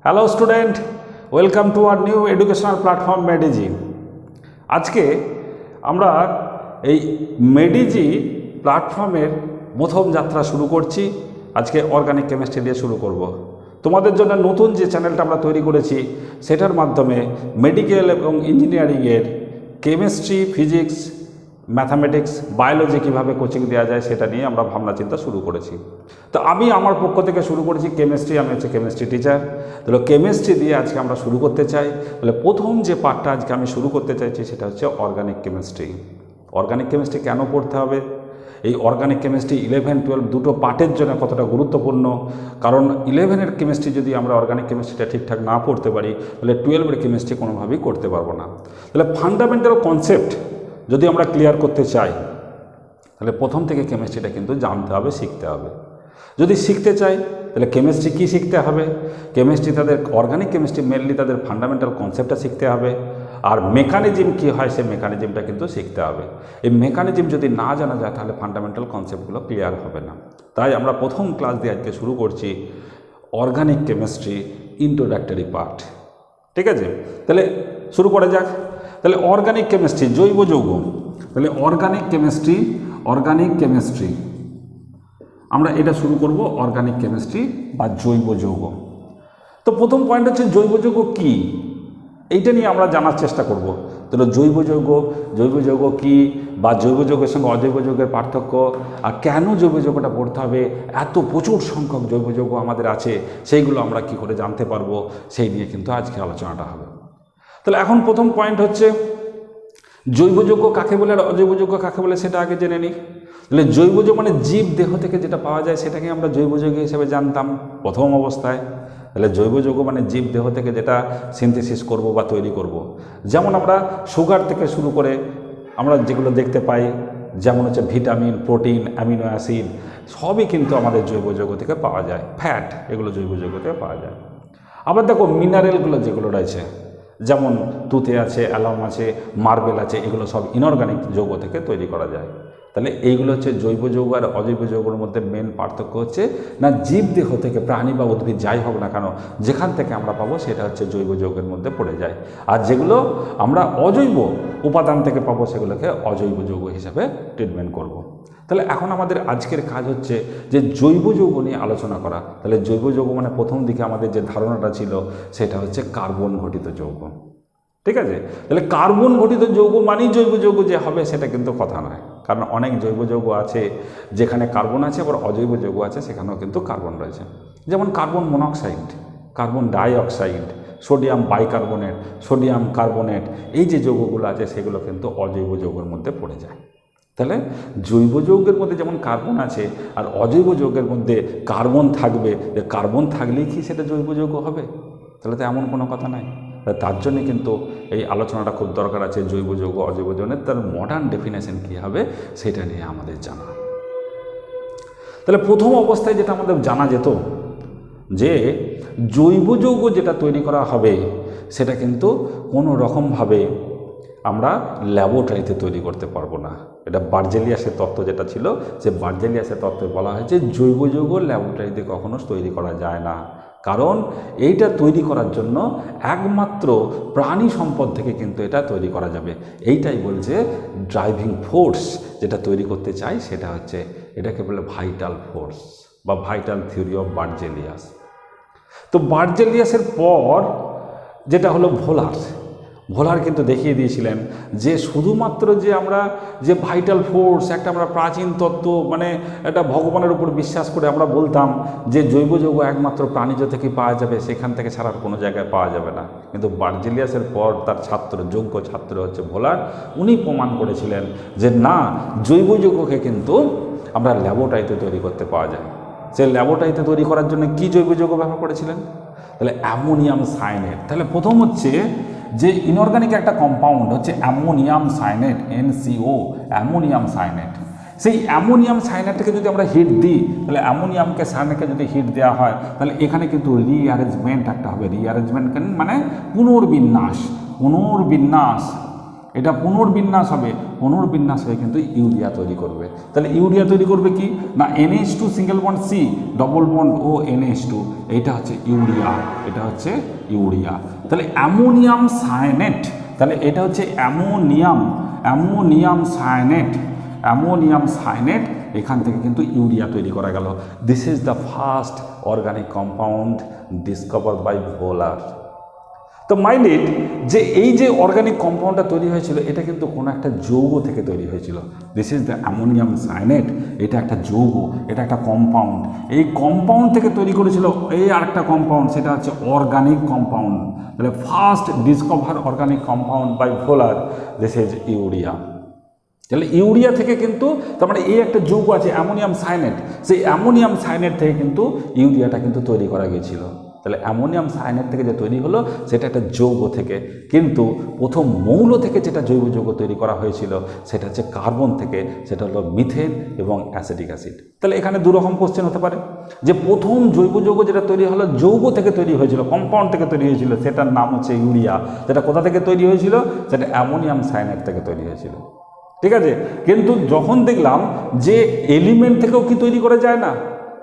Hello student, welcome to our new educational platform মেডিজি। আজকে আমরা এই মেডিজি প্ল্যাটফর্মের প্রথম যাত্রা শুরু করছি। আজকে অর্গানিক কেমিস্ট্রি দিয়ে শুরু করব। তোমাদের জন্য নতুন যে চ্যানেলটা আমরা তৈরি করেছি সেটার মাধ্যমে মেডিকেল এবং ইঞ্জিনিয়ারিংয়ের কেমিস্ট্রি, ফিজিক্স, ম্যাথামেটিক্স, বায়োলজি কীভাবে কোচিং দেওয়া যায় সেটা নিয়ে আমরা ভাবনা চিন্তা শুরু করেছি। তো আমি আমার পক্ষ থেকে শুরু করেছি কেমিস্ট্রি। আমি হচ্ছে কেমিস্ট্রি টিচার। তাহলে কেমিস্ট্রি দিয়ে আজকে আমরা শুরু করতে চাই। তাহলে প্রথম যে পার্টটা আজকে আমি শুরু করতে চাইছি সেটা হচ্ছে অর্গানিক কেমিস্ট্রি। অর্গানিক কেমিস্ট্রি কেন পড়তে হবে, এই অর্গানিক কেমিস্ট্রি 11, 12 দুটো পার্টের জন্য কতটা গুরুত্বপূর্ণ, কারণ 11-এর কেমিস্ট্রি যদি আমরা অর্গানিক কেমিস্ট্রিটা ঠিকঠাক না পড়তে পারি তাহলে 12-এর কেমিস্ট্রি কোনোভাবেই করতে পারবো না। তাহলে ফান্ডামেন্টাল কনসেপ্ট যদি আমরা ক্লিয়ার করতে চাই তাহলে প্রথম থেকে কেমিস্ট্রিটা কিন্তু জানতে হবে, শিখতে হবে। যদি শিখতে চাই তাহলে কেমিস্ট্রি কী শিখতে হবে, কেমিস্ট্রি তাদের অর্গানিক কেমিস্ট্রি মেনলি তাদের ফান্ডামেন্টাল কনসেপ্টটা শিখতে হবে, আর মেকানিজম কী হয় সেই মেকানিজমটা কিন্তু শিখতে হবে। এই মেকানিজম যদি না জানা যায় তাহলে ফান্ডামেন্টাল কনসেপ্টগুলো ক্লিয়ার হবে না। তাই আমরা প্রথম ক্লাস দিয়ে আজকে শুরু করছি অর্গানিক কেমিস্ট্রি ইন্ট্রোডাক্টরি পার্ট। ঠিক আছে, তাহলে শুরু করা যাক। তাহলে অর্গানিক কেমিস্ট্রি, জৈব যৌগ। তাহলে অর্গানিক কেমিস্ট্রি আমরা এটা শুরু করব, অর্গানিক কেমিস্ট্রি বা জৈব যৌগ। তো প্রথম পয়েন্ট হচ্ছে জৈব যৌগ কী, এইটা নিয়ে আমরা জানার চেষ্টা করব। তাহলে জৈব যৌগ কী, বা জৈব যৌগের সঙ্গে অজৈব যৌগের পার্থক্য, আর কেন জৈব যৌগটা পড়তে হবে, এত প্রচুর সংখ্যক জৈব যৌগ আমাদের আছে, সেইগুলো আমরা কি করে জানতে পারবো, সেই নিয়ে কিন্তু আজকে আলোচনাটা হবে। তাহলে এখন প্রথম পয়েন্ট হচ্ছে জৈব যৌগ কাকে বলে আর অজৈব যৌগ কাকে বলে সেটা আগে জেনে নিই। তাহলে জৈব যৌগ মানে জীব দেহ থেকে যেটা পাওয়া যায় সেটাকে আমরা জৈব যৌগ হিসেবে জানতাম প্রথম অবস্থায়। তাহলে জৈব যৌগ মানে জীব দেহ থেকে যেটা সিনথেসিস করব বা তৈরি করব। যেমন আমরা সুগার থেকে শুরু করে আমরা যেগুলো দেখতে পাই, যেমন হচ্ছে ভিটামিন, প্রোটিন, অ্যামিনো অ্যাসিড, সবই কিন্তু আমাদের জৈব যৌগ থেকে পাওয়া যায়। ফ্যাট, এগুলো জৈব যৌগ থেকে পাওয়া যায়। আবার দেখো মিনারেলগুলো যেগুলো রয়েছে, যেমন তুঁতে আছে, অ্যালম আছে, মার্বেল আছে, এগুলো সব ইনঅর্গানিক যৌগ থেকে তৈরি করা যায়। তাহলে এইগুলো হচ্ছে জৈব যৌগ আর অজৈব যৌগের মধ্যে মেন পার্থক্য হচ্ছে না জীব দেহ থেকে, প্রাণী বা উদ্ভিদ যাই হোক না কেন, যেখান থেকে আমরা পাবো সেটা হচ্ছে জৈব যৌগের মধ্যে পড়ে যায়। আর যেগুলো আমরা অজৈব উপাদান থেকে পাবো সেগুলোকে অজৈব যৌগ হিসাবে ট্রিটমেন্ট করব। তাহলে এখন আমাদের আজকের কাজ হচ্ছে যে জৈব যৌগ নিয়ে আলোচনা করা। তাহলে জৈব যৌগ মানে প্রথম দিকে আমাদের যে ধারণাটা ছিল সেটা হচ্ছে কার্বন ঘটিত যৌগ। ঠিক আছে, তাহলে কার্বন ঘটিত যৌগ মানেই জৈব যৌগ যে হবে সেটা কিন্তু কথা নয়, কারণ অনেক জৈব যৌগ আছে যেখানে কার্বন আছে, আবার অজৈব যৌগ আছে সেখানেও কিন্তু কার্বন রয়েছে। যেমন carbon monoxide, carbon dioxide, sodium bicarbonate, sodium carbonate, এই যে যৌগগুলো আছে সেগুলো কিন্তু অজৈব যৌগের মধ্যে পড়ে যায়। তাহলে জৈব যৌগের মধ্যে যেমন কার্বন আছে আর অজৈব যৌগের মধ্যে কার্বন থাকবে, কার্বন থাকলেই কি সেটা জৈব যৌগ হবে? তাহলে তো এমন কোনো কথা নাই। তার জন্যে কিন্তু এই আলোচনাটা খুব দরকার আছে, জৈব যৌগ অজৈব যৌগের তার মডার্ন ডেফিনেশন কী হবে সেটা নিয়ে আমাদের জানা। তাহলে প্রথম অবস্থায় যেটা আমাদের জানা যেত যে জৈব যৌগ যেটা তৈরি করা হবে সেটা কিন্তু কোনো রকমভাবে আমরা ল্যাবরেটরিতে তৈরি করতে পারবো না। এটা বার্জেলিয়াসের তত্ত্ব যেটা ছিল, সে বার্জেলিয়াসের তত্ত্বে বলা হয়েছে জৈব যৌগ ল্যাবরেটরিতে কখনো তৈরি করা যায় না, কারণ এইটা তৈরি করার জন্য একমাত্র প্রাণী সম্পদ থেকে কিন্তু এটা তৈরি করা যাবে। এইটাই বলছে ড্রাইভিং ফোর্স যেটা তৈরি করতে চাই সেটা হচ্ছে, এটাকে বলে ভাইটাল ফোর্স বা ভাইটাল থিওরি অফ বার্জেলিয়াস। তো বার্জেলিয়াসের পর যেটা হলো ভোলার কিন্তু দেখিয়ে দিয়েছিলেন যে শুধুমাত্র যে আমরা যে ভাইটাল ফোর্স, একটা আমরা প্রাচীন তত্ত্ব মানে একটা ভগবানের উপর বিশ্বাস করে আমরা বলতাম যে জৈব যৌগ একমাত্র প্রাণীজ থেকে পাওয়া যাবে, সেখান থেকে ছাড়া কোনো জায়গায় পাওয়া যাবে না। কিন্তু বার্জেলিয়াসের পর তার যোগ্য ছাত্র হচ্ছে ভোলার, উনি প্রমাণ করেছিলেন যে না, জৈব যৌগকে কিন্তু আমরা ল্যাবরেটরিতে তৈরি করতে পাওয়া যায়। সে ল্যাবরেটরিতে তৈরি করার জন্য কি জৈব যৌগ ব্যবহার করেছিলেন? তাহলে অ্যামোনিয়াম সায়ানেট। তাহলে প্রথম হচ্ছে যে ইনঅর্গানিক একটা কম্পাউন্ড হচ্ছে ammonium cyanate, NCO, ammonium cyanate. সেই অ্যামোনিয়াম সায়ানেটকে যদি আমরা হিট দিই, তাহলে অ্যামোনিয়ামকে সায়ানেটকে যদি হিট দেওয়া হয় তাহলে এখানে কিন্তু রিঅ্যারেঞ্জমেন্ট একটা হবে। রিঅ্যারেঞ্জমেন্ট মানে পুনর্বিন্যাস। এটা পুনর্বিন্যাস হবে, পুনর্বিন্যাস হয়ে কিন্তু ইউরিয়া তৈরি করবে। তাহলে ইউরিয়া তৈরি করবে কি না NH2 single bond C double bond O NH2, এইটা হচ্ছে ইউরিয়া, এটা হচ্ছে ইউরিয়া। তাহলে অ্যামোনিয়াম সায়ানেট, তাহলে এটা হচ্ছে অ্যামোনিয়াম সায়ানেট, এখান থেকে কিন্তু ইউরিয়া তৈরি করা গেল। This is the first organic compound discover by Wohler. তো মাইন্ড ইট যে এই যে অর্গানিক কম্পাউন্ডটা তৈরি হয়েছিল এটা কিন্তু কোনো একটা যৌগ থেকে তৈরি হয়েছিল। This is the ammonium cyanate, এটা একটা যৌগ, এটা একটা কম্পাউন্ড। এই কম্পাউন্ড থেকে তৈরি করেছিল এই আরেকটা কম্পাউন্ড, সেটা হচ্ছে অর্গানিক কম্পাউন্ড। তাহলে first discover organic compound by Wohler, this is urea. তাহলে ইউরিয়া থেকে কিন্তু তার মানে এই একটা যৌগ আছে অ্যামোনিয়াম সায়ানেট, সেই অ্যামোনিয়াম সায়ানেট থেকে কিন্তু ইউরিয়াটা কিন্তু তৈরি করা গিয়েছিল। তাহলে অ্যামোনিয়াম সায়ানেট থেকে যে তৈরি হলো সেটা একটা যৌগ থেকে, কিন্তু প্রথম মৌল থেকে যেটা জৈব যৌগ তৈরি করা হয়েছিল সেটা হচ্ছে কার্বন থেকে, সেটা হলো মিথেন এবং অ্যাসিটিক অ্যাসিড। তাহলে এখানে দুরকম কোশ্চেন হতে পারে যে প্রথম জৈব যৌগ যেটা তৈরি হলো যৌগ থেকে তৈরি হয়েছিল, কম্পাউন্ড থেকে তৈরি হয়েছিল, সেটার নাম হচ্ছে ইউরিয়া। যেটা কোথা থেকে তৈরি হয়েছিল, সেটা অ্যামোনিয়াম সায়ানেট থেকে তৈরি হয়েছিল, ঠিক আছে। কিন্তু যখন দেখলাম যে এলিমেন্ট থেকেও কি তৈরি করা যায় না,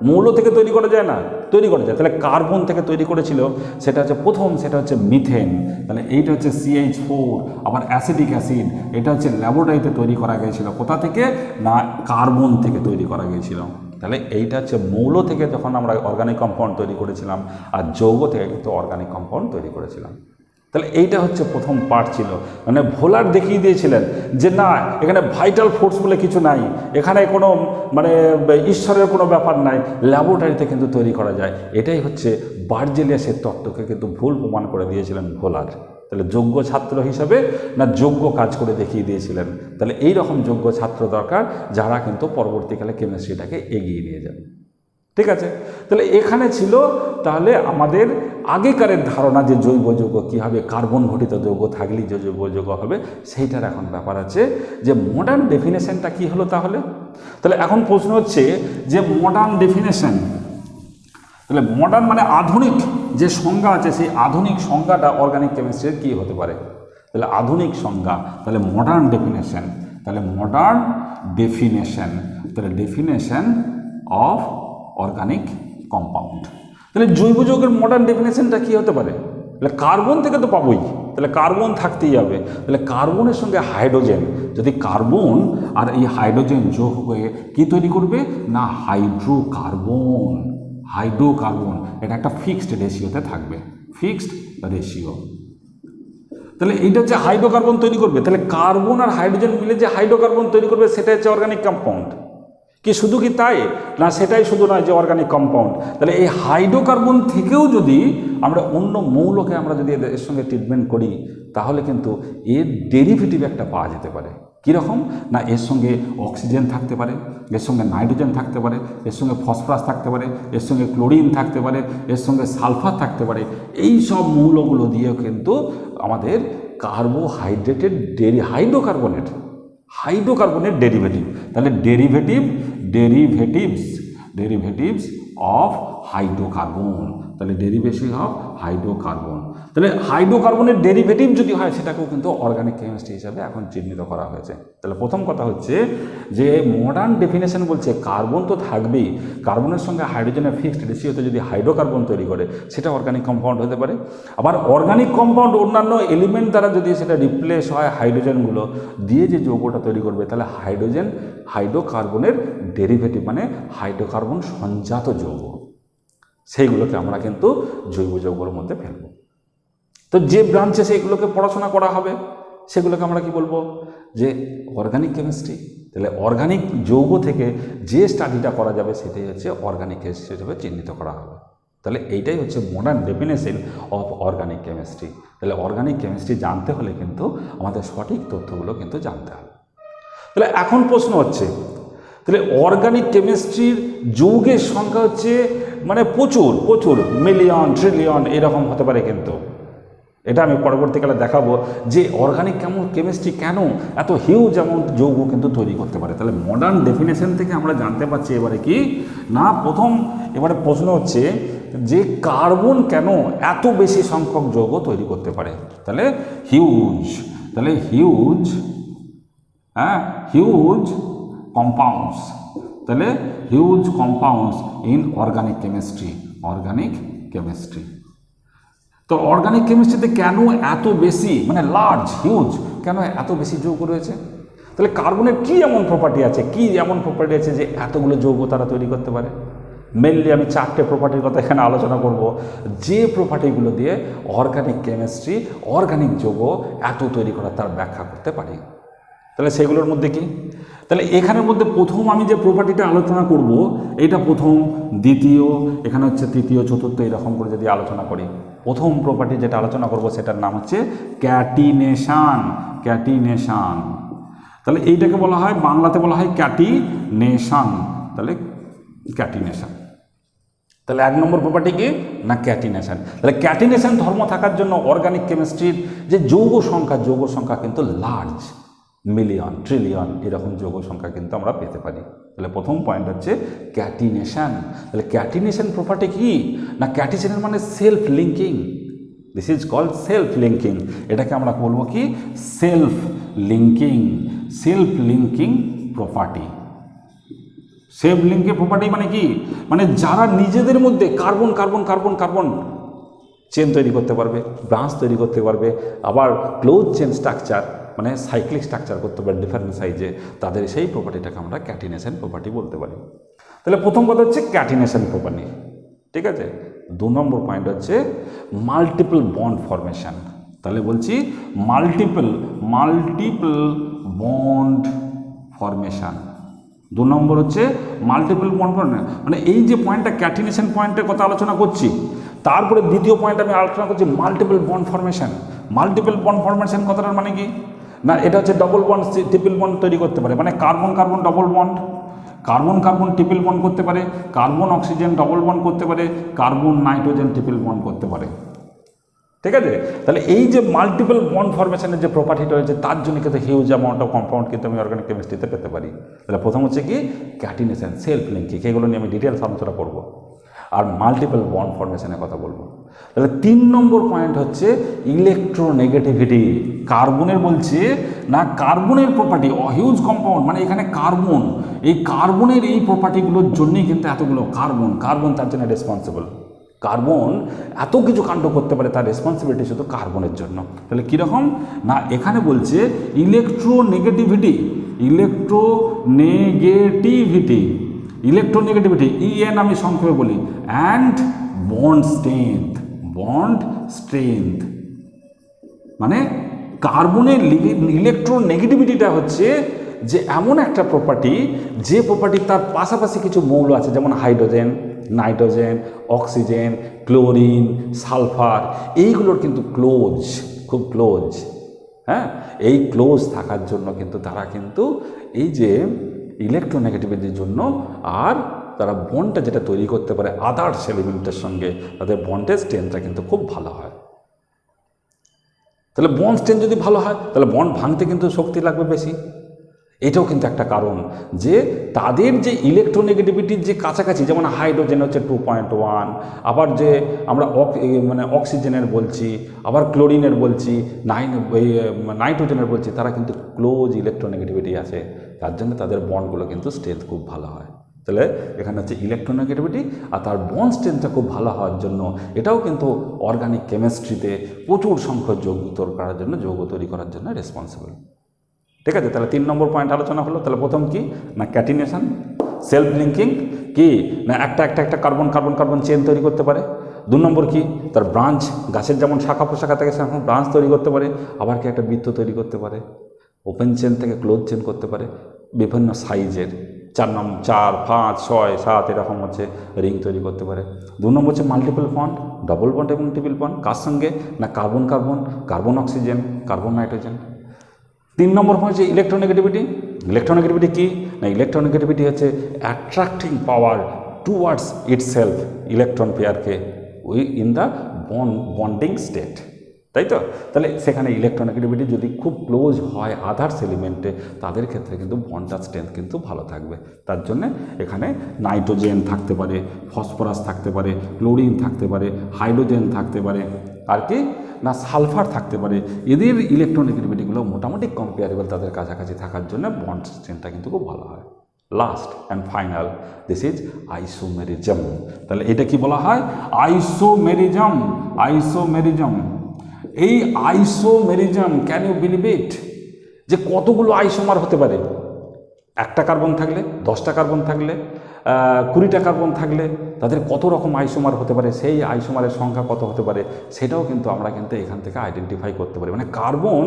মৌল থেকে তৈরি করা যায় না, তৈরি করা যায়। তাহলে কার্বন থেকে তৈরি করেছিল, সেটা হচ্ছে প্রথম, সেটা হচ্ছে মিথেন। তাহলে এইটা হচ্ছে CH4। আবার অ্যাসিডিক অ্যাসিড, এটা হচ্ছে ল্যাবরেটরিতে তৈরি করা গিয়েছিল, কোথা থেকে না কার্বন থেকে তৈরি করা গিয়েছিল। তাহলে এইটা হচ্ছে মৌল থেকে যখন আমরা অর্গানিক কম্পাউন্ড তৈরি করেছিলাম, আর যৌগ থেকে কিন্তু অর্গানিক কম্পাউন্ড তৈরি করেছিলাম। তাহলে এইটা হচ্ছে প্রথম পার্ট ছিল, মানে ভোলার দেখিয়ে দিয়েছিলেন যে না এখানে ভাইটাল ফোর্স বলে কিছু নাই, এখানে কোনো মানে ঈশ্বরের কোনো ব্যাপার নাই, ল্যাবরেটরিতে কিন্তু তৈরি করা যায়। এটাই হচ্ছে বার্জেলিয়াসের তত্ত্বকে কিন্তু ভুল প্রমাণ করে দিয়েছিলেন ভোলার। তাহলে যোগ্য ছাত্র হিসাবে না যোগ্য কাজ করে দেখিয়ে দিয়েছিলেন। তাহলে এই রকম যোগ্য ছাত্র দরকার যারা কিন্তু পরবর্তীকালে কেমিস্ট্রিটাকে এগিয়ে নিয়ে যাবে, ঠিক আছে। তাহলে এখানে ছিল তাহলে আমাদের আগেকারের ধারণা যে জৈব যৌগ কী হবে, কার্বন ঘটিত যৌগ থাকলেই যে জৈব যৌগ হবে, সেইটার এখন ব্যাপার আছে যে মডার্ন ডেফিনেশনটা কী হলো তাহলে। তাহলে এখন প্রশ্ন হচ্ছে যে মডার্ন ডেফিনেশন, তাহলে মডার্ন মানে আধুনিক যে সংজ্ঞা আছে, সেই আধুনিক সংজ্ঞাটা অর্গানিক কেমিস্ট্রির কী হতে পারে। তাহলে আধুনিক সংজ্ঞা, তাহলে মডার্ন ডেফিনেশন, তাহলে মডার্ন ডেফিনেশন, তাহলে ডেফিনেশন অফ অর্গানিক কম্পাউন্ড। তাহলে জৈব যৌগের মডার্ন ডেফিনেশনটা কী হতে পারে, তাহলে কার্বন থেকে তো পাবোই, তাহলে কার্বন থাকতেই হবে। তাহলে কার্বনের সঙ্গে হাইড্রোজেন, যদি কার্বন আর এই হাইড্রোজেন যোগ হয়ে কী তৈরি করবে না হাইড্রোকার্বন। হাইড্রোকার্বন এটা একটা ফিক্সড রেশিওতে থাকবে, ফিক্সড রেশিও। তাহলে এইটা হচ্ছে হাইড্রোকার্বন তৈরি করবে। তাহলে কার্বন আর হাইড্রোজেন মিলে যে হাইড্রোকার্বন তৈরি করবে সেটা হচ্ছে অর্গানিক কম্পাউন্ড। কি শুধু কি তাই না, সেটাই শুধু নয় যে অর্গানিক কম্পাউন্ড। তাহলে এই হাইড্রোকার্বন থেকেও যদি আমরা অন্য মৌলকে আমরা যদি এর সঙ্গে ট্রিটমেন্ট করি, তাহলে কিন্তু এর ডেরিভেটিভ একটা পাওয়া যেতে পারে। কীরকম না, এর সঙ্গে অক্সিজেন থাকতে পারে, এর সঙ্গে নাইট্রোজেন থাকতে পারে, এর সঙ্গে ফসফরাস থাকতে পারে, এর সঙ্গে ক্লোরিন থাকতে পারে, এর সঙ্গে সালফার থাকতে পারে। এই সব মৌলগুলো দিয়েও কিন্তু আমাদের কার্বোহাইড্রেটেড হাইড্রোকার্বনের ডেরিভেটিভ, তাহলে ডেরিভেটিভস অফ হাইড্রোকার্বন, তাহলে ডেরিভেটিভ অফ হাইড্রোকার্বন। তাহলে হাইড্রোকার্বনের ডেরিভেটিভ যদি হয় সেটাকেও কিন্তু অর্গানিক কেমিস্ট্রি হিসাবে এখন চিহ্নিত করা হয়েছে। তাহলে প্রথম কথা হচ্ছে যে মডার্ন ডেফিনেশন বলছে কার্বন তো থাকবেই, কার্বনের সঙ্গে হাইড্রোজেনের ফিক্সড রেশিওতে যদি হাইড্রোকার্বন তৈরি করে সেটা অর্গানিক কম্পাউন্ড হতে পারে। আবার অর্গানিক কম্পাউন্ড অন্যান্য এলিমেন্ট দ্বারা যদি সেটা রিপ্লেস হয় হাইড্রোজেনগুলো দিয়ে যে যৌগটা তৈরি করবে, তাহলে হাইড্রোকার্বনের ডেরিভেটিভ মানে হাইড্রোকার্বন সঞ্জাত যৌগ, সেইগুলোকে আমরা কিন্তু জৈব যৌগের মধ্যে ফেলব। তো যে ব্রাঞ্চে সেইগুলোকে পড়াশোনা করা হবে সেগুলোকে আমরা কি বলবো যে অর্গানিক কেমিস্ট্রি। তাহলে অর্গানিক যৌগ থেকে যে স্টাডিটা করা যাবে সেটাই হচ্ছে অর্গানিক কেমিস্ট্রি হিসেবে চিহ্নিত করা হবে। তাহলে এইটাই হচ্ছে modern definition of organic chemistry. তাহলে অর্গানিক কেমিস্ট্রি জানতে হলে কিন্তু আমাদের সঠিক তথ্যগুলো কিন্তু জানতে হবে। তাহলে এখন প্রশ্ন হচ্ছে তাহলে অর্গানিক কেমিস্ট্রির যৌগের সংখ্যা হচ্ছে মানে প্রচুর মিলিয়ন ট্রিলিয়ন এরকম হতে পারে, কিন্তু এটা আমি পরবর্তীকালে দেখাবো যে অর্গানিক কেমিস্ট্রি কেন এত হিউজ অ্যামাউন্ট যৌগ কিন্তু তৈরি করতে পারে। তাহলে মডার্ন ডেফিনেশন থেকে আমরা জানতে পারছি এবারে কি না, এবারে প্রশ্ন হচ্ছে যে কার্বন কেন এত বেশি সংখ্যক যৌগ তৈরি করতে পারে। তাহলে হিউজ তাহলে হিউজ, হ্যাঁ, হিউজ কম্পাউন্ডস, তাহলে huge compounds in organic chemistry, organic chemistry. তো অর্গানিক কেমিস্ট্রিতে কেন এত বেশি, মানে লার্জ হিউজ, কেন এত বেশি যৌগ রয়েছে? তাহলে কার্বনের কি এমন প্রপার্টি আছে, কি এমন প্রপার্টি আছে যে এতগুলো যৌগ তারা তৈরি করতে পারে? মেনলি আমি 4টে প্রপার্টির কথা এখানে আলোচনা করব, যে প্রপার্টিগুলো দিয়ে অর্গানিক কেমিস্ট্রি, অর্গানিক যৌগ এত তৈরি করা তার ব্যাখ্যা করতে পারি। তাহলে সেগুলোর মধ্যে কি? তাহলে এখানের মধ্যে প্রথম আমি যে প্রপার্টিটা আলোচনা করব, এটা প্রথম, দ্বিতীয়, এখানে হচ্ছে তৃতীয়, চতুর্থ, এরকম করে যদি আলোচনা করি, প্রথম প্রপার্টি যেটা আলোচনা করব সেটার নাম হচ্ছে ক্যাটিনেশন। ক্যাটিনেশন, তাহলে এইটাকে বলা হয়, বাংলাতে বলা হয় ক্যাটিনেশন। তাহলে ক্যাটিনেশন, তাহলে 1 নম্বর প্রপার্টি কি না ক্যাটিনেশন। তাহলে ক্যাটিনেশন ধর্ম থাকার জন্য অর্গানিক কেমিস্ট্রির যে যৌগ সংখ্যা কিন্তু লার্জ, মিলিয়ন, ট্রিলিয়ন এরকম যৌগ সংখ্যা কিন্তু আমরা পেতে পারি। তাহলে প্রথম পয়েন্ট হচ্ছে ক্যাটিনেশন। তাহলে ক্যাটিনেশন প্রপার্টি কি না, ক্যাটিনেশন মানে self linking, this is called self linking. এটাকে আমরা বলবো কি self linking, self linking property. Self linking property মানে কি, মানে যারা নিজেদের মধ্যে carbon carbon carbon carbon chain তৈরি করতে পারবে, ব্রাঞ্চ তৈরি করতে পারবে, আবার ক্লোজ চেন স্ট্রাকচার মানে সাইক্লিক স্ট্রাকচার করতে পারে ডিফারেন্ট সাইজে, তাদের সেই প্রপার্টিটাকে আমরা ক্যাটিনেশন প্রপার্টি বলতে পারি। তাহলে প্রথম কথা হচ্ছে ক্যাটিনেশন প্রপার্টি, ঠিক আছে। 2 নম্বর পয়েন্ট হচ্ছে মাল্টিপল বন্ড ফরমেশন। তাহলে বলছি মাল্টিপল বন্ড ফরমেশন। 2 নম্বর হচ্ছে মাল্টিপল বন্ড ফরমেশন, মানে এই যে পয়েন্টটা ক্যাটিনেশন পয়েন্টের কথা আলোচনা করছি, তারপরে দ্বিতীয় পয়েন্ট আমি আলোচনা করছি multiple bond formation. Multiple bond formation কথাটার মানে কি না, এটা হচ্ছে ডবল বন্ড ট্রিপল বন্ড তৈরি করতে পারে, মানে carbon carbon double bond, carbon carbon triple bond করতে পারে, কার্বন অক্সিজেন ডবল বন্ড করতে পারে, কার্বন নাইট্রোজেন ট্রিপল বন্ড করতে পারে, ঠিক আছে। তাহলে এই যে মাল্টিপল বন্ড ফরমেশনের যে প্রপার্টিটা রয়েছে, তার জন্য কিন্তু হিউজ অ্যামাউন্ট অফ কম্পাউন্ড কিন্তু আমি অর্গানিক কেমিস্ট্রিতে পেতে পারি। তাহলে প্রথম হচ্ছে কি ক্যাটিনেশন, সেলফ লিঙ্কিং, এগুলো নিয়ে আমি ডিটেলস আলোচনা করবো, আর মাল্টিপল বন্ড ফরমেশনের কথা বলবো। তাহলে 3 নম্বর পয়েন্ট হচ্ছে ইলেকট্রোনেগেটিভিটি। কার্বনের বলছে না, কার্বনের প্রপার্টি হিউজ কম্পাউন্ড, মানে এখানে কার্বন, এই কার্বনের এই প্রপার্টিগুলোর জন্যই কিন্তু এতগুলো কার্বন তার জন্য রেসপন্সিবল। কার্বন এত কিছু কাণ্ড করতে পারে, তার রেসপন্সিবিলিটি শুধু কার্বনের জন্য। তাহলে কীরকম না, এখানে বলছে ইলেকট্রোনেগেটিভিটি, ইলেকট্রোনেগেটিভিটি ইএন আমি সংক্ষেপে বলি, অ্যান্ড বন্ড স্ট্রেংথ, মানে কার্বনের ইলেকট্রোনেগেটিভিটিটা হচ্ছে যে এমন একটা প্রপার্টি, যে প্রপার্টি তার পাশাপাশি কিছু মৌল আছে, যেমন hydrogen, nitrogen, oxygen, chlorine, sulphur, এইগুলোর কিন্তু খুব ক্লোজ, হ্যাঁ, এই ক্লোজ থাকার জন্য কিন্তু তারা কিন্তু এই যে ইলেকট্রোনেগেটিভিটির জন্য আর তারা বন্ডটা যেটা তৈরি করতে পারে আদার্স এলিমেন্টের সঙ্গে, তাদের বন্ডের স্ট্রেংথটা কিন্তু খুব ভালো হয়। তাহলে বন্ড স্ট্রেংথ যদি ভালো হয়, তাহলে বন্ড ভাঙতে কিন্তু শক্তি লাগবে বেশি। এটাও কিন্তু একটা কারণ যে তাদের যে ইলেকট্রোনেগেটিভিটির যে কাছাকাছি, যেমন হাইড্রোজেন হচ্ছে 2.1, আবার যে আমরা মানে অক্সিজেনের বলছি, আবার ক্লোরিনের বলছি, নাইট্রোজেনের বলছি, তারা কিন্তু ক্লোজ ইলেকট্রোনেগেটিভিটি আছে, তার জন্য তাদের বন্ডগুলো কিন্তু স্ট্রেংথ খুব ভালো হয়। তাহলে এখানে হচ্ছে ইলেকট্রোনেগেটিভিটি আর তার বন্ড স্ট্রেংথটা খুব ভালো হওয়ার জন্য, এটাও কিন্তু অর্গানিক কেমিস্ট্রিতে প্রচুর সংখ্যক যৌগ তৈরি করার জন্য, যৌগ তৈরি করার জন্য রেসপন্সিবল, ঠিক আছে। তাহলে 3 নম্বর পয়েন্ট আলোচনা হলো। তাহলে প্রথম কি না ক্যাটিনেশন, সেলফ লিঙ্কিং কি না একটা কার্বন কার্বন কার্বন চেন তৈরি করতে পারে। 2 নম্বর কি তার ব্রাঞ্চ, গাছের যেমন শাখা প্রশাখা থেকে সেরকম ব্রাঞ্চ তৈরি করতে পারে, আবার কি একটা বৃত্ত তৈরি করতে পারে, ওপেন চেন থেকে ক্লোজ চেন করতে পারে বিভিন্ন সাইজের, 4, 5, 6, 7 এরকম হচ্ছে রিং তৈরি করতে পারে। 2 নম্বর হচ্ছে মাল্টিপল বন্ড, ডবল বন্ড এবং ট্রিপল বন্ড, কার সঙ্গে না carbon carbon, carbon oxygen, carbon nitrogen. 3 নম্বর হচ্ছে ইলেকট্রোনেগেটিভিটি কি না, ইলেকট্রোনেগেটিভিটি হচ্ছে attracting power towards itself electron পেয়ারকে ইন দ্য বন্ডিং স্টেট, তাই তো। তাহলে সেখানে ইলেকট্রোনেগেটিভিটি যদি খুব ক্লোজ হয় আদার্স এলিমেন্টে, তাদের ক্ষেত্রে কিন্তু বন্ডার স্ট্রেংথ কিন্তু ভালো থাকবে। তার জন্য এখানে নাইট্রোজেন থাকতে পারে, ফসফরাস থাকতে পারে, ক্লোরিন থাকতে পারে, হাইড্রোজেন থাকতে পারে, আর কি না সালফার থাকতে পারে। এদের ইলেকট্রোনেগেটিভিটিগুলো মোটামুটি কম্পেয়ারেবল, তাদের কাছাকাছি থাকার জন্য বন্ড স্ট্রেনটা কিন্তু খুব ভালো হয়। Last and final, this is isomerism. তাহলে এটা কি বলা হয়? আইসোমেরিজম। আইসোমেরিজম, এই isomerism, can you believe it, যে কতগুলো আইসোমার হতে পারে? একটা কার্বন থাকলে, 10টা কার্বন থাকলে, 20টা কার্বন থাকলে তাদের কত রকম আইসোমার হতে পারে, সেই আইসোমারের সংখ্যা কত হতে পারে সেটাও কিন্তু আমরা কিন্তু এখান থেকে আইডেন্টিফাই করতে পারি। মানে কার্বন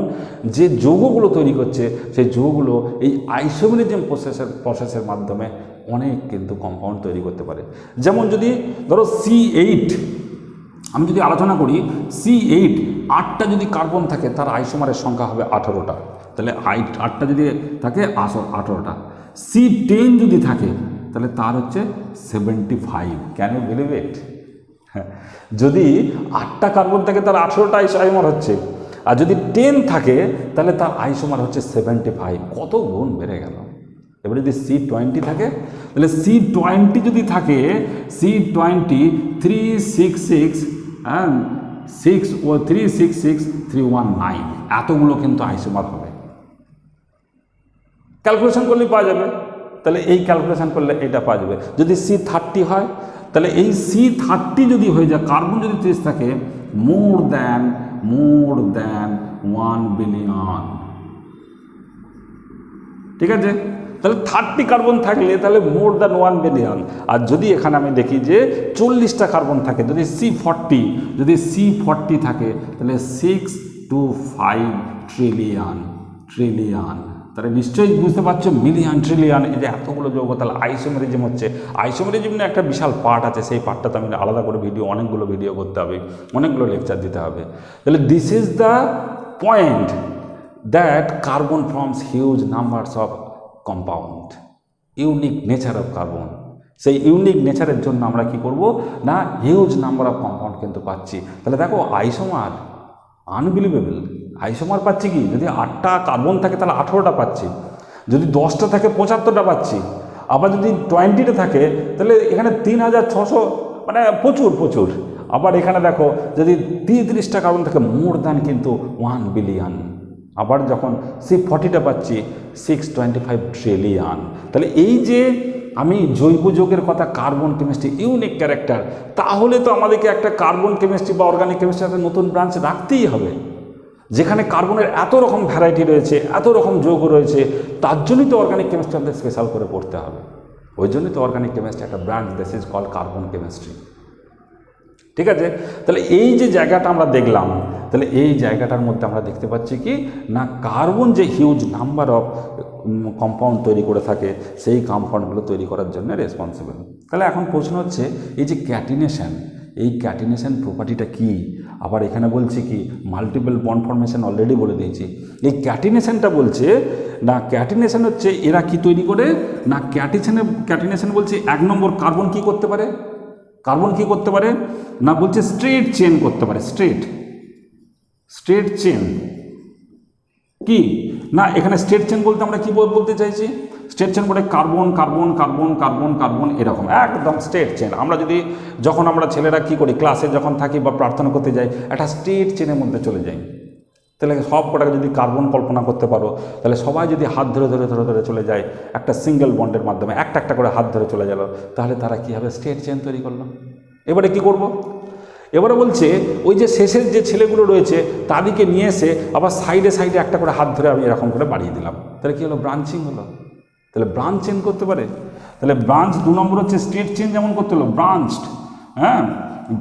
যে যৌগগুলো তৈরি করছে সেই যৌগগুলো এই আইসোমেরিজম প্রসেসের মাধ্যমে অনেক কিন্তু কম্পাউন্ড তৈরি করতে পারে। যেমন যদি ধরো C8, আমি যদি আলোচনা করি C8, 8টা যদি কার্বন থাকে তার আইসোমারের সংখ্যা হবে 18টা। তাহলে 8টা যদি থাকে 18টা। C10 যদি থাকে তাহলে তার হচ্ছে 75। Can you believe it? যদি 8টা কার্বন থাকে তার 18টা আইসোমার হচ্ছে, আর যদি 10 থাকে তাহলে তার আইসোমার হচ্ছে 75। কত গুণ বেড়ে গেল। এবার যদি C20 থাকে তাহলে C20 যদি থাকে, C20 366 and 6 ও 366 319, এতগুলো কিন্তু আইসোমার হবে। ক্যালকুলেশন করলেই পাওয়া যাবে। তাহলে এই ক্যালকুলেশন করলে এটা পাওয়া যাবে। যদি C30 হয় তাহলে এই C30 যদি হয়ে যায়, কার্বন যদি 30 থাকে, মোর দ্যান 1 বিলিয়ন। ঠিক আছে? তাহলে 30 কার্বন থাকলে তাহলে মোর দ্যান 1 বিলিয়ন। আর যদি এখানে আমি দেখি যে 40টা কার্বন থাকে, যদি C40 থাকে তাহলে 6 to 5 ট্রিলিয়ন। তাহলে নিশ্চয়ই বুঝতে পারছো, মিলিয়ন, ট্রিলিয়ন, এই যে এতগুলো যৌগ। তাহলে আইসোমেরিজম হচ্ছে, আইসোমেরিজম নিয়ে একটা বিশাল পার্ট আছে, সেই পার্টটা তো আমি আলাদা করে অনেকগুলো ভিডিও করতে হবে, অনেকগুলো লেকচার দিতে হবে। তাহলে this is the point that carbon forms huge numbers of compound, unique nature of carbon. সেই ইউনিক নেচারের জন্য আমরা কি করব না, হিউজ নাম্বার অফ কম্পাউন্ড কিন্তু পাচ্ছি। তাহলে দেখো আইসোমার আনবিলিভেবল। আইসোমার পাচ্ছি কি, যদি 8টা কার্বন থাকে তাহলে 18টা পাচ্ছি, যদি 10টা থাকে 75টা পাচ্ছি, আবার যদি 20টা থাকে তাহলে এখানে 3600, মানে প্রচুর। আবার এখানে দেখো যদি 33টা কার্বন থাকে, মোর দ্যান কিন্তু 1 বিলিয়ন। আবার যখন C40টা পাচ্ছি 625 ট্রিলিয়ন। তাহলে এই যে আমি জৈব যৌগের কথা, কার্বন কেমিস্ট্রি ইউনিক ক্যারেক্টার, তাহলে তো আমাদেরকে একটা কার্বন কেমিস্ট্রি বা অর্গানিক কেমিস্ট্রি একটা নতুন ব্রাঞ্চ রাখতেই হবে, যেখানে কার্বনের এত রকম ভ্যারাইটি রয়েছে, এত রকম যৌগ রয়েছে। তার জন্যই তো অর্গানিক কেমিস্ট্রি আমাদের স্পেশাল করে পড়তে হবে। ওই জন্যই তো অর্গানিক কেমিস্ট্রি একটা branch, this is called carbon chemistry. ঠিক আছে? তাহলে এই যে জায়গাটা আমরা দেখলাম, তাহলে এই জায়গাটার মধ্যে আমরা দেখতে পাচ্ছি কি না, কার্বন যে হিউজ নাম্বার অফ কম্পাউন্ড তৈরি করে থাকে, সেই কম্পাউন্ডগুলো তৈরি করার জন্য রেসপন্সিবল। তাহলে এখন প্রশ্ন হচ্ছে, এই যে ক্যাটিনেশন, এই ক্যাটিনেশন প্রপার্টিটা কি? আবার এখানে বলছি কি মাল্টিপল বন্ড ফর্মেশন, অলরেডি বলে দিয়েছি। এই ক্যাটিনেশনটা বলছে না, ক্যাটিনেশন হচ্ছে এরা কি তৈরি করে না, ক্যাটিনেশন বলছে 1 নম্বর কার্বন কি করতে পারে, না বলছে স্ট্রেট চেন করতে পারে। স্ট্রেট চেন কি না, এখানে স্ট্রেট চেন বলতে আমরা কি বলতে চাইছি, স্ট্রেট চেন বলে কার্বন এরকম একদম স্ট্রেট চেন। আমরা যখন আমরা ছেলেরা কি করি, ক্লাসে যখন থাকি বা প্রার্থনা করতে যাই, একটা স্ট্রেট চেনের মধ্যে চলে যাই। তাহলে সব কটাকে যদি কার্বন কল্পনা করতে পারো, তাহলে সবাই যদি হাত ধরে চলে যায় একটা সিঙ্গেল বন্ডের মাধ্যমে, একটা করে হাত ধরে চলে গেল, তাহলে তারা কি হবে, স্ট্রেট চেন তৈরি করলো। এবারে কি করব, এবারে বলছে ওই যে শেষের যে ছেলেগুলো রয়েছে তাদেরকে নিয়ে এসে আবার সাইডে একটা করে হাত ধরে আমি এরকম করে বাড়িয়ে দিলাম, তাহলে কি হলো, ব্রাঞ্চিং হলো। তাহলে ব্রাঞ্চ চেন করতে পারে। তাহলে ব্রাঞ্চ 2 নম্বর হচ্ছে স্ট্রেট চেন যেমন করতে হলো, ব্রাঞ্চড,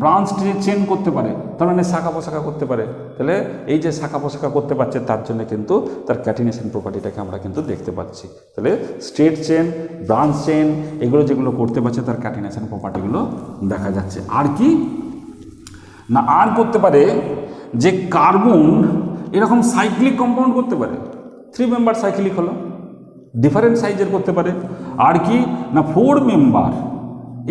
ব্রাঞ্চ চেন করতে পারে, তার মানে শাখা পোশাখা করতে পারে। তাহলে এই যে শাখা পোশাখা করতে পারছে, তার জন্য কিন্তু তার ক্যাটিনেশন প্রপার্টিটাকে আমরা কিন্তু দেখতে পাচ্ছি। তাহলে স্ট্রেট চেন, ব্রাঞ্চ চেন, এগুলো যেগুলো করতে পারছে তার ক্যাটিনেশন প্রপার্টিগুলো দেখা যাচ্ছে। আর কি না, আর করতে পারে যে কার্বন এরকম সাইক্লিক কম্পাউন্ড করতে পারে, 3 মেম্বার সাইক্লিক হলো, ডিফারেন্ট সাইজের করতে পারে। আর কি না, 4 মেম্বার।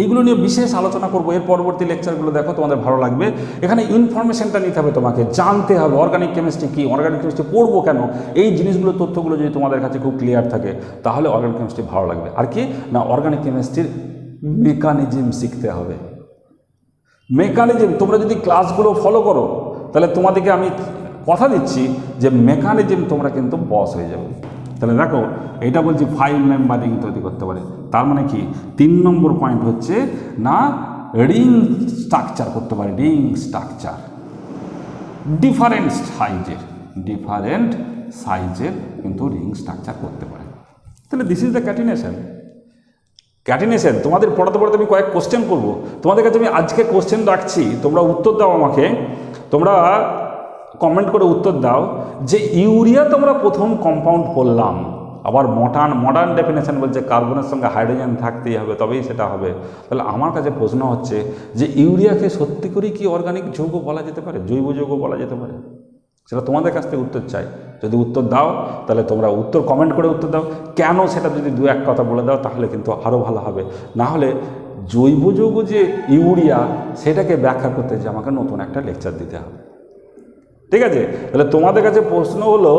এইগুলো নিয়ে বিশেষ আলোচনা করবো এর পরবর্তী লেকচারগুলো, দেখো তোমাদের ভালো লাগবে। এখানে ইনফরমেশনটা নিতে হবে, তোমাকে জানতে হবে অর্গানিক কেমিস্ট্রি কী, অর্গানিক কেমিস্ট্রি পড়বো কেন, এই জিনিসগুলো তথ্যগুলো যদি তোমাদের কাছে খুব ক্লিয়ার থাকে তাহলে অর্গানিক কেমিস্ট্রি ভালো লাগবে। আর কি না, অর্গানিক কেমিস্ট্রির মেকানিজম শিখতে হবে। মেকানিজম তোমরা যদি ক্লাসগুলো ফলো করো তাহলে তোমাদেরকে আমি কথা দিচ্ছি যে মেকানিজম তোমরা কিন্তু বস হয়ে যাবে। তাহলে দেখো এটা বলছি 5 মেম্বার রিং তৈরি করতে পারে, তার মানে কি 3 নম্বর পয়েন্ট হচ্ছে না রিং স্ট্রাকচার করতে পারে, রিং স্ট্রাকচার ডিফারেন্ট সাইজের কিন্তু রিং স্ট্রাকচার করতে পারে। তাহলে দিস ইজ দ্য ক্যাটিনেশন। তোমাদের পড়াতে পড়াতে আমি কয়েক কোশ্চেন করবো, তোমাদের কাছে আমি আজকে কোশ্চেন রাখছি, তোমরা উত্তর দাও আমাকে, তোমরা কমেন্ট করে উত্তর দাও যে ইউরিয়া তোমরা প্রথম কম্পাউন্ড বললাম, আবার মডার্ন ডেফিনেশন বলছে কার্বনের সঙ্গে হাইড্রোজেন থাকতেই হবে তবেই সেটা হবে। তাহলে আমার কাছে প্রশ্ন হচ্ছে যে ইউরিয়াকে সত্যি করেই কি অর্গানিক যৌগ বলা যেতে পারে, জৈব যৌগ বলা যেতে পারে? সেটা তোমাদের কাছ থেকে উত্তর চাই। যদি উত্তর দাও তাহলে তোমরা উত্তর কমেন্ট করে উত্তর দাও, কেন সেটা যদি 2-1 কথা বলে দাও তাহলে কিন্তু আরও ভালো হবে। না হলে জৈব যৌগ যে ইউরিয়া সেটাকে ব্যাখ্যা করতে যে আমাকে নতুন একটা লেকচার দিতে হবে। ঠিক আছে, তাহলে তোমাদের কাছে প্রশ্ন হলো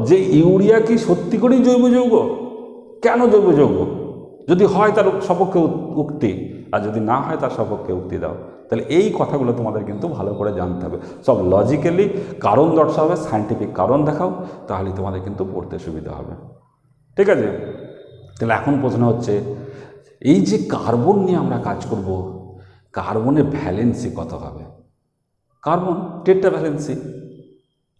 যে ইউরিয়া কি সত্যি করেই জৈব যৌগ? কেন জৈব যৌগ? যদি হয় তার সপক্ষে উক্তি, আর যদি না হয় তার সপক্ষে উক্তি দাও। তাহলে এই কথাগুলো তোমাদের কিন্তু ভালো করে জানতে হবে, সব লজিক্যালি কারণ দর্শাবে, সায়েন্টিফিক কারণ দেখাও, তাহলে তোমাদের কিন্তু পড়তে সুবিধা হবে। ঠিক আছে, তাহলে এখন প্রশ্ন হচ্ছে এই যে কার্বন নিয়ে আমরা কাজ করব, কার্বনের ভ্যালেন্সি কত হবে? কার্বন টেট্রাভ্যালেন্সি,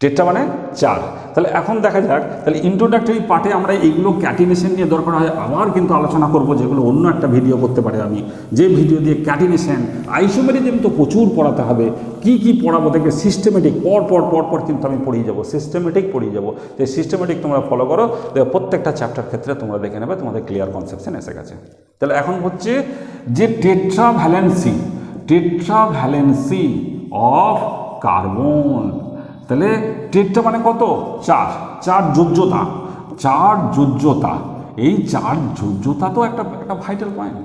টেট্রা মানে 4। তাহলে এখন দেখা যাক, তাহলে ইন্ট্রোডাক্টরি পার্টে আমরা এইগুলো ক্যাটিনেশন নিয়ে দরকার হয় আবার কিন্তু আলোচনা করব, যেগুলো অন্য একটা ভিডিও করতে পারে আমি, যে ভিডিও দিয়ে ক্যাটিনেশন আইসোমেরিজম তো প্রচুর পড়াতে হবে। কি কি পড়াবো দেখবে, সিস্টেমেটিক পর কিন্তু আমি পড়িয়ে যাবো, সিস্টেমেটিক পড়িয়ে যাবো। যে সিস্টেমেটিক তোমরা ফলো করো, প্রত্যেকটা চ্যাপ্টার ক্ষেত্রে তোমরা দেখে নেবে তোমাদের ক্লিয়ার কনসেপশন এসে গেছে। তাহলে এখন হচ্ছে যে টেট্রাভ্যালেন্সি অফ কার্বন। তাহলে টেট্রা মানে কত? 4 যোজ্যতা। এই 4 যোজ্যতা তো একটা ভাইটাল পয়েন্ট।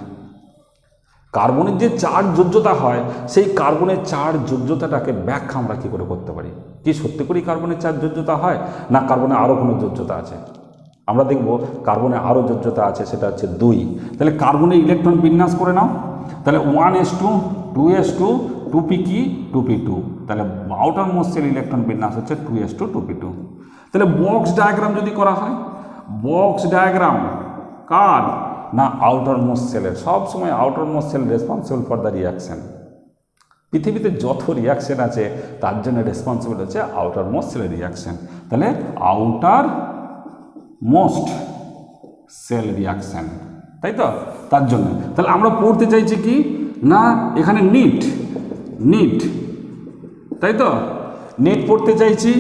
কার্বনের যে 4 যোজ্যতা হয়, সেই কার্বনের 4 যোজ্যতাটাকে ব্যাখ্যা আমরা কী করে করতে পারি? কি সত্যি করেই কার্বনের 4 যোজ্যতা হয়, না কার্বনে আরও কোনো যোজ্যতা আছে? আমরা দেখব কার্বনে আরও যোজ্যতা আছে, সেটা হচ্ছে 2। তাহলে কার্বনের ইলেকট্রন বিন্যাস করে নাও। তাহলে 1s2 2s2 2p কি 2p2। তাহলে আউটার মোস্ট সেল ইলেকট্রন বিন্যাস হচ্ছে 2s2 2p2। তাহলে বক্স ডায়াগ্রাম যদি করা হয়, বক্স ডায়াগ্রাম কার? না আউটার মোস্ট সেলের। সবসময় outermost shell responsible for the reaction. পৃথিবীতে যত রিয়াকশন আছে তার জন্য রেসপন্সিবল হচ্ছে আউটার মোস্ট সেলের রিয়াকশন। তাহলে আউটার মোস্ট সেল রিয়াকশন, তাই তো? তার জন্য তাহলে আমরা পড়তে চাইছি কি না, এখানে নিট, তাই তো? নেট পড়তে চাইছি,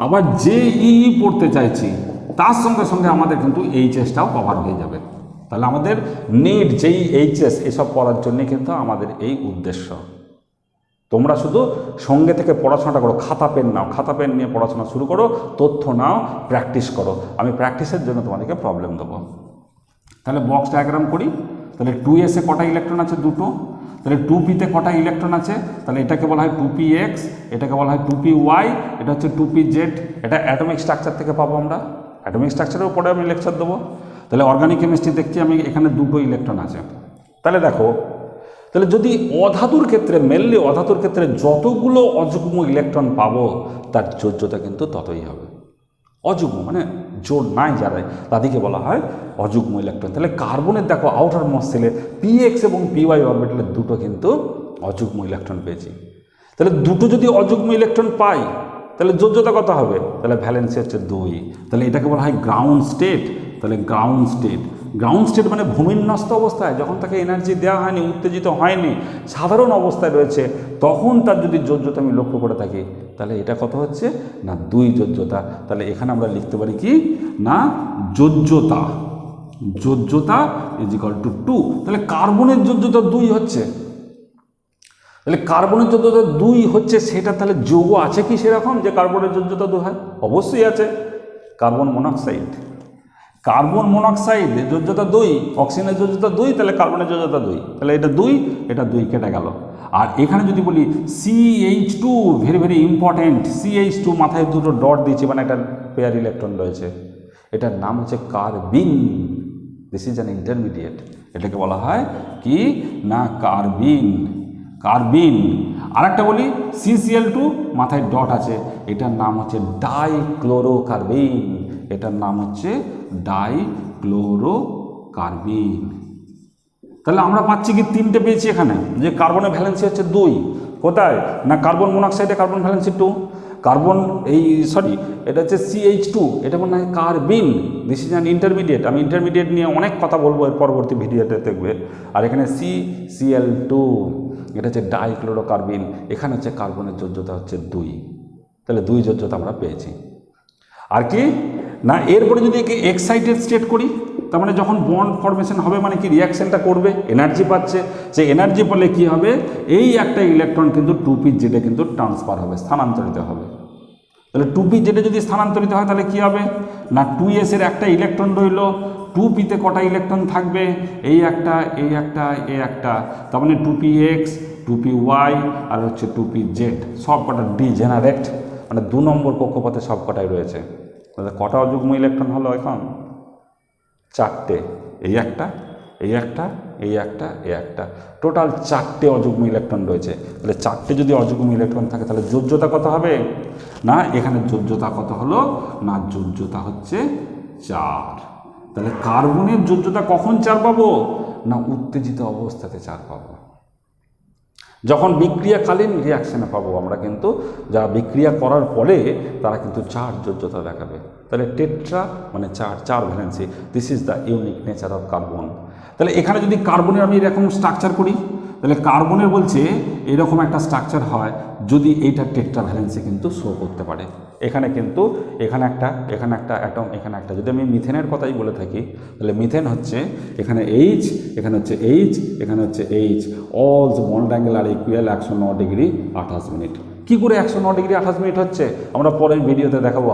আবার JEE পড়তে চাইছি, তার সঙ্গে সঙ্গে আমাদের কিন্তু এইচএসটাও কভার হয়ে যাবে। তাহলে আমাদের নেট, JEE, HS এসব পড়ার জন্যে কিন্তু আমাদের এই উদ্দেশ্য। তোমরা শুধু সঙ্গে থেকে পড়াশোনাটা করো, খাতা পেন নাও, খাতা পেন নিয়ে পড়াশোনা শুরু করো, তথ্য নাও, প্র্যাকটিস করো। আমি প্র্যাকটিসের জন্য তোমাদেরকে প্রবলেম দেবো। তাহলে বক্স ডায়াগ্রাম করি। তাহলে 2s এ কটা ইলেকট্রন আছে? 2টো। তাহলে 2p-তে কটা ইলেকট্রন আছে? তাহলে এটাকে বলা হয় 2px, এটাকে বলা হয় 2py, এটা হচ্ছে 2pz। এটা অ্যাটমিক স্ট্রাকচার থেকে পাবো আমরা, অ্যাটমিক স্ট্রাকচারের উপরে আমি লেকচার দেবো। তাহলে অর্গানিক কেমিস্ট্রি দেখছি আমি এখানে 2টো ইলেকট্রন আছে। তাহলে দেখো, তাহলে যদি অধাতুর ক্ষেত্রে, মেনলি অধাতুর ক্ষেত্রে যতগুলো অযুগ্ম ইলেকট্রন পাবো তার যোজ্যতা কিন্তু ততই হবে। অযুগ্ম মানে জোর নাই যারা, তাদেরকে বলা হয় অযুগ্ম ইলেকট্রন। তাহলে কার্বনের দেখো আউটার মোস্ট সেলে px এবং py অরবিটালে 2টো কিন্তু অযুগ্ম ইলেকট্রন পেয়েছি। তাহলে 2টো যদি অযুগ্ম ইলেকট্রন পাই তাহলে যোজ্যতা কত হবে? তাহলে ভ্যালেন্সি হচ্ছে 2। তাহলে এটাকে বলা হয় গ্রাউন্ড স্টেট। তাহলে গ্রাউন্ড স্টেট মানে ভূমিন্যস্ত অবস্থায়, যখন তাকে এনার্জি দেওয়া হয়নি, উত্তেজিত হয়নি, সাধারণ অবস্থায় রয়েছে, তখন তার যদি যোজ্যতা আমি লক্ষ্য করে থাকি, তাহলে এটা কত হচ্ছে না 2 যোজ্যতা। তাহলে এখানে আমরা লিখতে পারি কি না যোজ্যতা ইজ ইকুয়াল টু 2। তাহলে কার্বনের যোজ্যতা 2 হচ্ছে। তাহলে কার্বনের যোজ্যতা 2 হচ্ছে, সেটা তাহলে যৌগ আছে কি সেরকম যে কার্বনের যোজ্যতা 2 হয়? অবশ্যই আছে। কার্বন মনোক্সাইড যোজ্যতা 2, অক্সিজেনের যোজ্যতা 2, তাহলে কার্বনের যোজ্যতা 2। তাহলে এটা 2 কেটে গেল। আর এখানে যদি বলি CH2, very very important, CH2 মাথায় 2টো ডট দিয়েছি, মানে একটা পেয়ার ইলেকট্রন রয়েছে, এটার নাম হচ্ছে carbene. This is an intermediate. এটাকে বলা হয় কি না কার্বিন। আর একটা বলি CCl2 মাথায় ডট আছে, এটার নাম হচ্ছে ডাইক্লোরোকার্বিন, এটার নাম হচ্ছে ডাইক্লোরোকার্বিন। তাহলে আমরা পাচ্ছি কি 3টে পেয়েছি এখানে, যে কার্বনের ভ্যালেন্সি হচ্ছে 2, কোথায় না কার্বন মনোক্সাইডে কার্বন ভ্যালেন্সি 2, কার্বন এটা হচ্ছে CH2, এটা মনে হয় কার্বিন, দিস ইজ অ্যান ইন্টারমিডিয়েট, আমি ইন্টারমিডিয়েট নিয়ে অনেক কথা বলবো এর পরবর্তী ভিডিওতে দেখবে। আর এখানে CCl2, এটা হচ্ছে ডাইক্লোরোকার্বিন, এখানে হচ্ছে কার্বনের যোজ্যতা হচ্ছে 2, তাহলে 2 যোজ্যতা আমরা পেয়েছি। আর কি না এরপরে যদি একে এক্সাইটেড স্টেট করি, তার মানে যখন বন্ড ফরমেশন হবে মানে কি রিয়াকশনটা করবে, এনার্জি পাচ্ছে, সেই এনার্জি পেলে কি হবে, এই একটা ইলেকট্রন কিন্তু 2p জেডে কিন্তু ট্রান্সফার হবে, স্থানান্তরিত হবে। তাহলে 2p জেডে যদি স্থানান্তরিত হয় তাহলে কি হবে না 2s এর একটা ইলেকট্রন রইল, 2pতে কটা ইলেকট্রন থাকবে, এই একটা, তার মানে 2px 2py আর হচ্ছে 2pz, সব কটা ডিজেনারেট, মানে 2 নম্বর কক্ষপথে সব কটাই রয়েছে। তাহলে কটা অযুগ্ম ইলেকট্রন হলো এখন 4টে, এই একটা, টোটাল 4টে অযুগ্ম ইলেকট্রন রয়েছে। তাহলে 4টে যদি অযুগ্ম ইলেকট্রন থাকে তাহলে যোজ্যতা কত হবে না এখানে যোজ্যতা কত হলো না যোজ্যতা হচ্ছে 4। তাহলে কার্বনের যোজ্যতা কখন 4 পাবো না উত্তেজিত অবস্থাতে 4 পাবো, যখন বিক্রিয়াকালীন রিয়াকশানে পাবো আমরা, কিন্তু যারা বিক্রিয়া করার পরে তারা কিন্তু 4 যোজ্যতা দেখাবে। তাহলে টেট্রা মানে 4 valency, this is the unique nature of carbon. তাহলে এখানে যদি কার্বনের আমি এরকম স্ট্রাকচার করি, তাহলে কার্বনের বলছে এরকম একটা স্ট্রাকচার হয় যদি এইটা টেট্রা ভ্যালেন্সি কিন্তু শো করতে পারে। এখানে কিন্তু এখানে একটা অ্যাটম, এখানে একটা, যদি আমি মিথেনের কথাই বলে থাকি তাহলে মিথেন হচ্ছে এখানে H, এখানে হচ্ছে H, এখানে হচ্ছে H, all the bond angle আর ইকুয়াল 109 ডিগ্রি 28 মিনিট। কী করে 109 ডিগ্রি 28 মিনিট হচ্ছে আমরা পরের ভিডিওতে দেখাবো।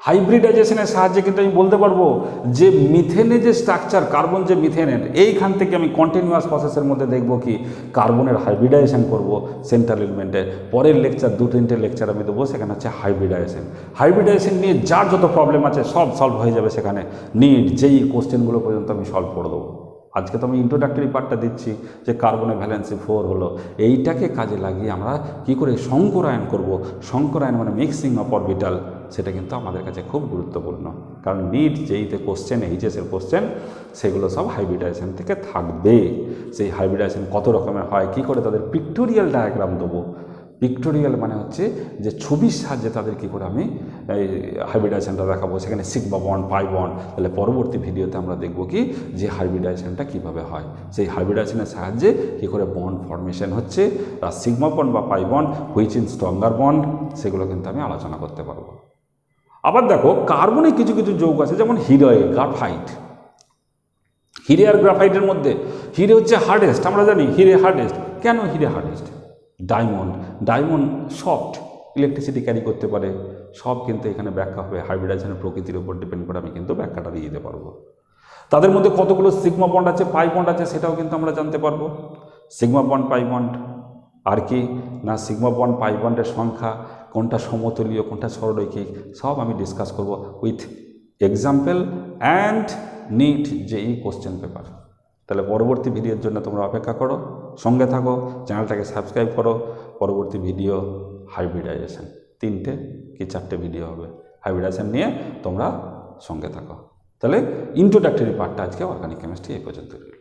হাইব্রিডাইজেশনের সাহায্যে কিন্তু আমি বলতে পারবো যে মিথেনের যে স্ট্রাকচার, কার্বন যে মিথেনের, এইখান থেকে আমি কন্টিনিউয়াস প্রসেসের মধ্যে দেখব কি কার্বনের হাইব্রিডাইজেশন করব সেন্ট্রাল এলিমেন্টে। পরের লেকচার 2-3টে লেকচার আমি দেবো, সেখানে হচ্ছে হাইব্রিডাইজেশন নিয়ে যার যত প্রবলেম আছে সব সলভ হয়ে যাবে সেখানে। নিট যেই কোশ্চেনগুলো পর্যন্ত আমি সলভ করে দেবো। আজকে তো আমি ইন্ট্রোডাক্টরি পার্টটা দিচ্ছি যে কার্বনের ভ্যালেন্সি 4 হলো, এইটাকে কাজে লাগিয়ে আমরা কি করে সংকরায়ন করব। সংকরায়ন মানে মিক্সিং অফ অরবিটাল, সেটা কিন্তু আমাদের কাছে খুব গুরুত্বপূর্ণ, কারণ নিট যেইতে কোশ্চেন, এইচএসের কোশ্চেন, সেগুলো সব হাইব্রিডাইজেশন থেকে থাকবে। সেই হাইব্রিডাইজেশন কত রকমের হয়, কি করে তাদের পিক্টোরিয়াল ডায়াগ্রাম দেবো। পিক্টোরিয়াল মানে হচ্ছে যে ছবির সাহায্যে তাদের কী করে আমি এই হাইব্রিডাইজেশনটা দেখাবো, সেখানে সিগমা বন্ড, পাই বন্ড। তাহলে পরবর্তী ভিডিওতে আমরা দেখব কি যে হাইব্রিডাইজেশনটা কীভাবে হয়, সেই হাইব্রিডাইজেশনের সাহায্যে কী করে বন্ড ফর্মেশন হচ্ছে, আর সিগমা বন্ড বা pi bond which in stronger bond, সেগুলো কিন্তু আমি আলোচনা করতে পারবো। আবার দেখো কার্বনে কিছু কিছু যৌগ আছে, যেমন গ্রাফাইট। হিরে আর গ্রাফাইটের মধ্যে হিরে হচ্ছে হার্ডেস্ট, আমরা জানি হিরে হার্ডেস্ট। কেন হিরে hardest? Diamond soft, electricity carry করতে পারে, সব কিন্তু এখানে ব্যাখ্যা হবে হাইব্রিডাইজেশনের প্রকৃতির উপর ডিপেন্ড করে, আমি কিন্তু ব্যাখ্যাটা দিয়ে দিতে পারবো। তাদের মধ্যে কতগুলো সিগমা বন্ড আছে, পাই বন্ড আছে, সেটাও কিন্তু আমরা জানতে পারবো। সিগমা বন্ড, পাই বন্ড, আর কি না সিগমা বন্ড পাই বন্ডের সংখ্যা, কোনটা সমতুলীয়, কোনটা সরলরৈখিক, সব আমি ডিসকাস করব উইথ এক্সাম্পল অ্যান্ড নিট যেই কোশ্চেন পেপার। তাহলে পরবর্তী ভিডিওর জন্য তোমরা অপেক্ষা করো, সঙ্গে থাকো, চ্যানেলটাকে সাবস্ক্রাইব করো। পরবর্তী ভিডিও হাইব্রিডাইজেশন, 3টে কি 4টে ভিডিও হবে হাইব্রিডাইজেশন নিয়ে, তোমরা সঙ্গে থাকো। তাহলে ইন্ট্রোডাক্টরি পার্টটা আজকে অর্গানিক কেমিস্ট্রি এই পর্যন্ত রইল।